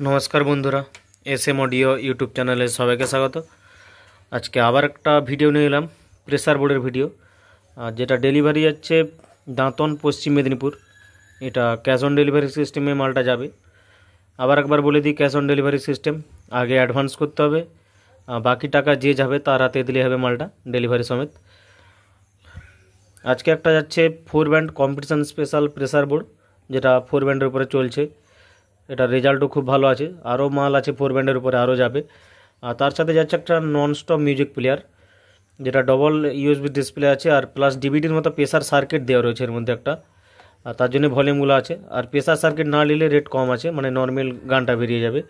नमस्कार बंधुरा S M audio YouTube channel सबाइके स्वागत। आज के आबार एक भिडियो निये एलाम प्रेसार बोर्डर भिडियो जेटा डेलिभारी जाच्छे दाँतन पश्चिम मेदिनीपुर। एटा कैश अन डेलिभारी सिस्टेमे मालटा जाबे। आबार एकबार बोले दी कैश अन डेलिभारी सिस्टेम आगे एडभान्स करते होबे, बाकी टाका जे जाबे तार हाते दिले होबे मालटा डेलिभारी समेत। आज के एकटा जाच्छे 4 band competition special pressure board जेटा 4 बैंडेर उपरे चलछे। এটা রেজাল্টও খুব ভালো আছে, আরও মাল আছে 4 ব্যান্ডের উপরে আরও যাবে। আর তার সাথে যাচ্ছে একটা নন স্টপ মিউজিক প্লেয়ার যেটা ডবল ইউএসবি ডিসপ্লে আছে আর প্লাস ডিভিডির মতো প্রেসার সার্কিট দেওয়া রয়েছে এর মধ্যে একটা, আর তার জন্য ভলিউমগুলো আছে। আর প্রেসার সার্কিট না নিলে রেট কম আছে, মানে নর্মাল গানটা বেরিয়ে যাবে।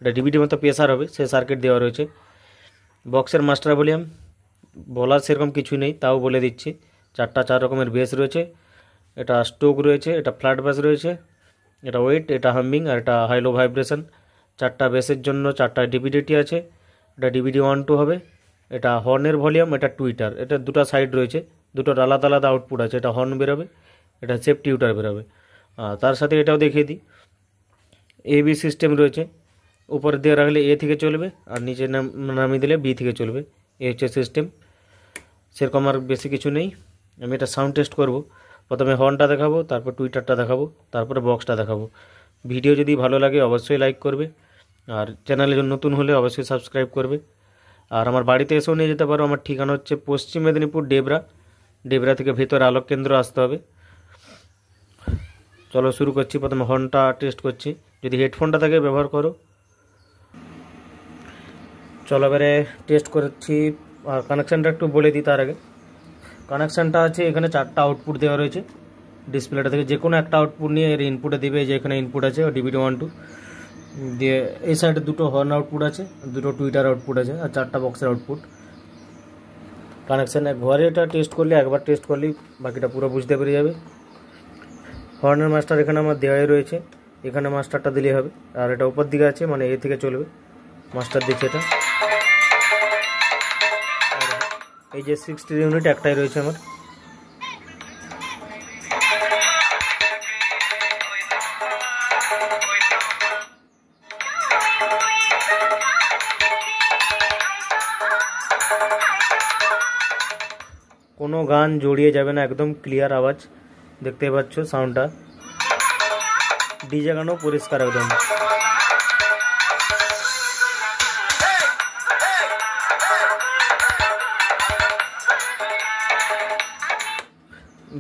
এটা ডিভিডির মতো প্রেসার হবে, সে সার্কিট দেওয়া রয়েছে। বক্সের মাস্টার ভলিউম বলার সেরকম কিছুই নেই, তাও বলে দিচ্ছি। 4 রকমের বেস রয়েছে, এটা স্টোক রয়েছে, এটা ফ্ল্যাট বেস রয়েছে, এটা ওয়েট, এটা হামিং আর এটা হাই লো ভাইব্রেশন। 4টা বেসের জন্য 4টা ডিভিডিটি আছে। এটা ডিভিডি 1-2 হবে। এটা হর্নের ভলিউম, এটা টুইটার, এটা দুটো সাইড রয়েছে, দুটোর আলাদা আলাদা আউটপুট আছে। এটা হর্ন বেরোবে, এটা সেফ টিউটার বেরোবে। তার সাথে এটাও দেখিয়ে দিই, এবি সিস্টেম রয়েছে। উপরে দিয়ে রাখলে এ থেকে চলবে আর নিচে নামিয়ে দিলে বি থেকে চলবে। এই হচ্ছে সিস্টেম, সেরকম আর বেশি কিছু নেই। আমি এটা সাউন্ড টেস্ট করব। প্রথমে হর্নটা দেখাবো, তারপর টুইটারটা দেখাবো, তারপরে বক্সটা দেখাবো। ভিডিও যদি ভালো লাগে অবশ্যই লাইক করবে, আর চ্যানেলে নতুন হলে অবশ্যই সাবস্ক্রাইব করবে। আর আমার বাড়িতে এসেও নিয়ে যেতে পারো। আমার ঠিকানা হচ্ছে পশ্চিম মেদিনীপুর ডেবরা থেকে ভেতরে আলোক কেন্দ্র আসতে হবে। চলো শুরু করছি। প্রথমে হর্নটা টেস্ট করছি, যদি হেডফোনটা থেকে ব্যবহার করো। চলো এবারে টেস্ট করছি। আর কানেকশানটা একটু বলে দিই তার আগে। কানেকশানটা আছে এখানে 4টা আউটপুট দেওয়া রয়েছে ডিসপ্লেটা থেকে, যে কোনো একটা আউটপুট নিয়ে এর ইনপুটে দেবে। যে এখানে ইনপুট আছে ডিভিডি 1-2 দিয়ে, এই সাইডে 2টো হর্ন আউটপুট আছে, 2টো টুইটার আউটপুট আছে আর 4টা বক্সের আউটপুট। কানেকশান ঘরে এটা টেস্ট করলে, একবার টেস্ট করলেই বাকিটা পুরো বুঝতে পেরে যাবে। হর্নের মাস্টার এখানে আমার দেওয়াই রয়েছে, এখানে মাস্টারটা দিলেই হবে। আর এটা উপর দিকে আছে, মানে এ থেকে চলবে মাস্টার দিচ্ছে এটা। এই যে 60 ইউনিট একটাই রয়েছে আমার। কোনো গান জড়িয়ে যাবে না, একদম ক্লিয়ার আওয়াজ। দেখতে পাচ্ছ সাউন্ডটা, ডিজে গানও পরিষ্কার একদম।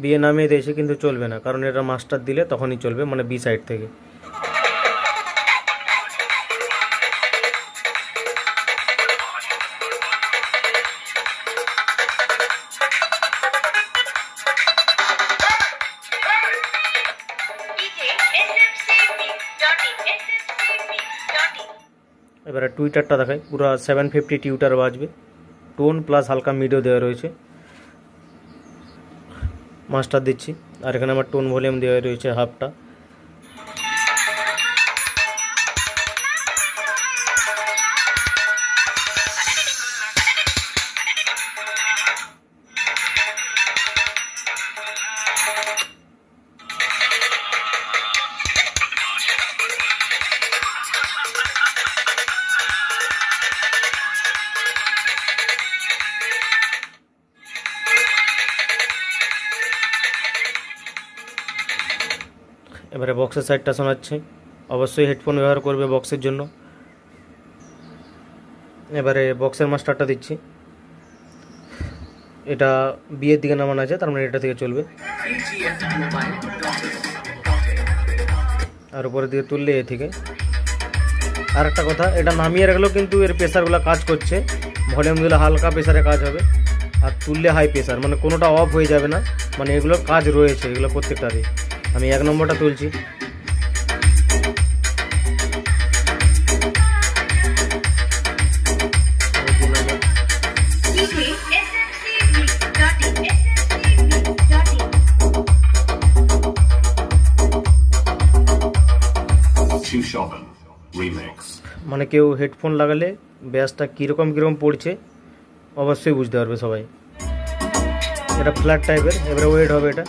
বিয়ে নামিয়ে দিয়েছে কিন্তু চলবে না, কারণ এটা মাস্টার দিলে তখনই চলবে, মানে বি সাইড থেকে। এবারে টুইটারটা দেখাই, পুরো 750 টিউটার বাজবে। টোন প্লাস হালকা মিডিও দেওয়া রয়েছে। মাস্টার দিচ্ছি, আর এখানে আমার টোন ভলিউম দেওয়া রয়েছে হাফটা। এবারে বক্সের সাইডটা শোনাচ্ছে, অবশ্যই হেডফোন ব্যবহার করবে বক্সের জন্য। এবারে বক্সের মাস্টারটা দিচ্ছি, এটা বিয়ের দিকে নামানো আছে, তার মানে এটা থেকে চলবে। আর উপরের দিকে তুললে এ থেকে। আর একটা কথা, এটা নামিয়ে রাখলেও কিন্তু এর প্রেসারগুলো কাজ করছে। ভলিউম দিলে হালকা প্রেসারে কাজ হবে, আর তুললে হাই প্রেসার, মানে কোনোটা অফ হয়ে যাবে না, মানে এগুলো কাজ রয়েছে, এগুলো প্রত্যেকটারই। আমি 1 নম্বরটা তুলছি। মানে কেউ হেডফোন লাগালে ব্যাসটা কীরকম পড়ছে অবশ্যই বুঝতে পারবে সবাই। এটা ফ্ল্যাট টাইপের, এবারে ওয়েট হবে এটা।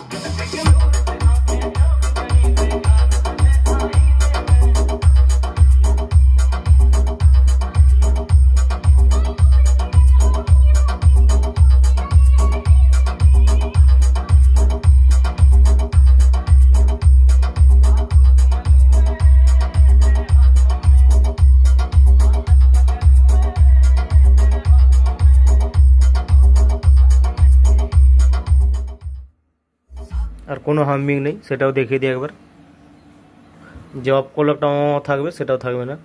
কোনো হামিং নেই, সেটাও দেখিয়ে দিই একবার। যে অফ করলে একটা থাকবে, সেটাও থাকবে না।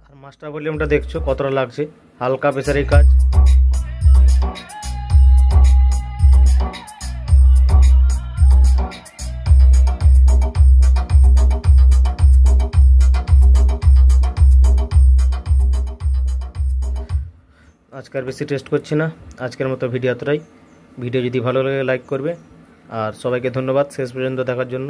আর মাস্টার ভলিউমটা দেখছো কতটা লাগছে, হালকা প্রেসারের কাজ। আজকের বেশি টেস্ট করছি না, আজকের মতো ভিডিও এতটাই। ভিডিও যদি ভালো লাগে লাইক করবে, আর সবাইকে ধন্যবাদ শেষ পর্যন্ত দেখার জন্য।